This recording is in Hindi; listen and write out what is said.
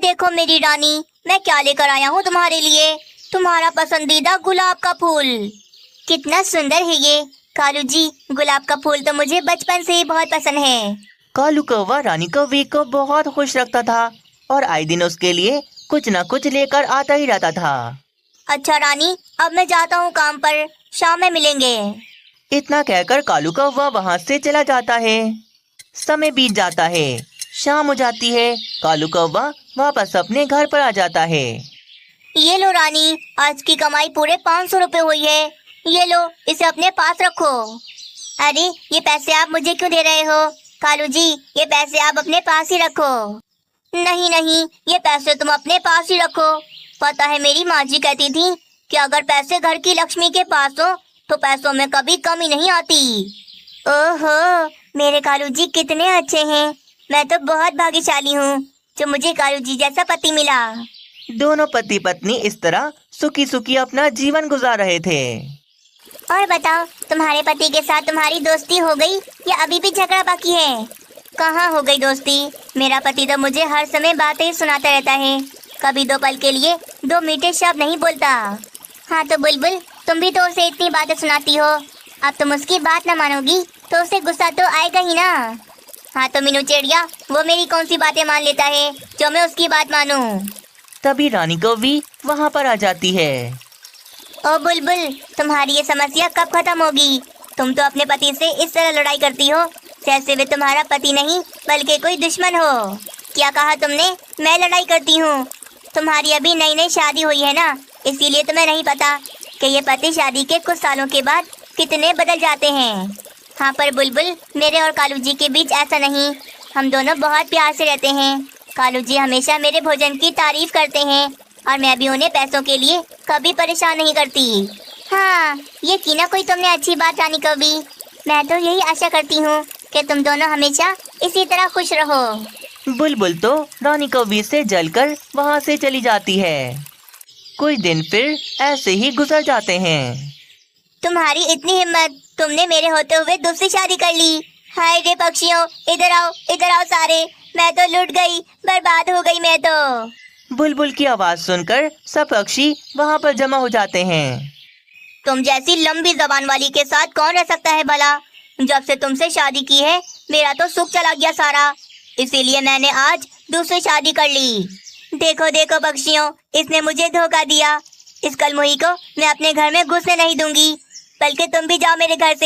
देखो मेरी रानी, मैं क्या लेकर आया हूँ तुम्हारे लिए। तुम्हारा पसंदीदा गुलाब का फूल। कितना सुंदर है ये। कालू जी, गुलाब का फूल तो मुझे बचपन से ही बहुत पसंद है। कालू कौवा रानी कौवे को बहुत खुश रखता था और आए दिन उसके लिए कुछ न कुछ लेकर आता ही रहता था। अच्छा रानी, अब मैं जाता हूँ काम पर, शाम में मिलेंगे। इतना कहकर कालू कौवा वहाँ से चला जाता है। समय बीत जाता है, शाम हो जाती है। कालू कौवा वापस अपने घर पर आ जाता है। ये लो रानी, आज की कमाई पूरे 500 रुपए हुई है। ये लो, इसे अपने पास रखो। अरे, ये पैसे आप मुझे क्यों दे रहे हो? कालू जी, ये पैसे आप अपने पास ही रखो। नहीं नहीं, ये पैसे तुम अपने पास ही रखो। पता है, मेरी माँ जी कहती थी कि अगर पैसे घर की लक्ष्मी के पास हो तो पैसों में कभी कमी नहीं आती। ओहो, मेरे कालू जी कितने अच्छे हैं। मैं तो बहुत भाग्यशाली हूँ जो मुझे कालू जी जैसा पति मिला। दोनों पति पत्नी इस तरह सुखी सुखी अपना जीवन गुजार रहे थे। और बताओ, तुम्हारे पति के साथ तुम्हारी दोस्ती हो गई या अभी भी झगड़ा बाकी है? कहाँ हो गई दोस्ती? मेरा पति तो मुझे हर समय बातें सुनाता रहता है, कभी दो पल के लिए दो मीठे शब्द नहीं बोलता। हाँ तो बुलबुल, तुम भी तो उसे इतनी बातें सुनाती हो। अब तुम उसकी बात न मानोगी तो उसे गुस्सा तो आएगा ही ना। हाँ तो मीनू चिड़िया, वो मेरी कौन सी बातें मान लेता है जो मैं उसकी बात मानूं? तभी रानी कौवी वहाँ पर आ जाती है। ओ बुलबुल, तुम्हारी ये समस्या कब खत्म होगी? तुम तो अपने पति से इस तरह लड़ाई करती हो जैसे वे तुम्हारा पति नहीं बल्कि कोई दुश्मन हो। क्या कहा तुमने? मैं लड़ाई करती हूँ? तुम्हारी अभी नई नई शादी हुई है ना, इसीलिए तुम्हें नहीं पता कि ये पति शादी के कुछ सालों के बाद कितने बदल जाते हैं। हाँ पर बुलबुल, मेरे और कालू जी के बीच ऐसा नहीं। हम दोनों बहुत प्यार से रहते हैं। कालू जी हमेशा मेरे भोजन की तारीफ करते हैं और मैं भी उन्हें पैसों के लिए कभी परेशान नहीं करती। हाँ, ये की ना कोई तुमने अच्छी बात रानी कवि। मैं तो यही आशा करती हूँ कि तुम दोनों हमेशा इसी तरह खुश रहो। बुलबुल तो रानी कौवी से जलकर वहाँ से चली जाती है। कुछ दिन फिर ऐसे ही गुजर जाते हैं। तुम्हारी इतनी हिम्मत, तुमने मेरे होते हुए दूसरी शादी कर ली। हाय रे पक्षियों, इधर आओ सारे। मैं तो लुट गई, बर्बाद हो गई मैं तो। बुलबुल की आवाज सुनकर सब पक्षी वहाँ पर जमा हो जाते हैं। तुम जैसी लंबी जबान वाली के साथ कौन रह सकता है भला? जब से तुमसे शादी की है मेरा तो सुख चला गया सारा, इसीलिए मैंने आज दूसरी शादी कर ली। देखो देखो पक्षियों, इसने मुझे धोखा दिया। इस कलमुही को मैं अपने घर में घुसने नहीं दूंगी, बल्कि तुम भी जाओ मेरे घर से।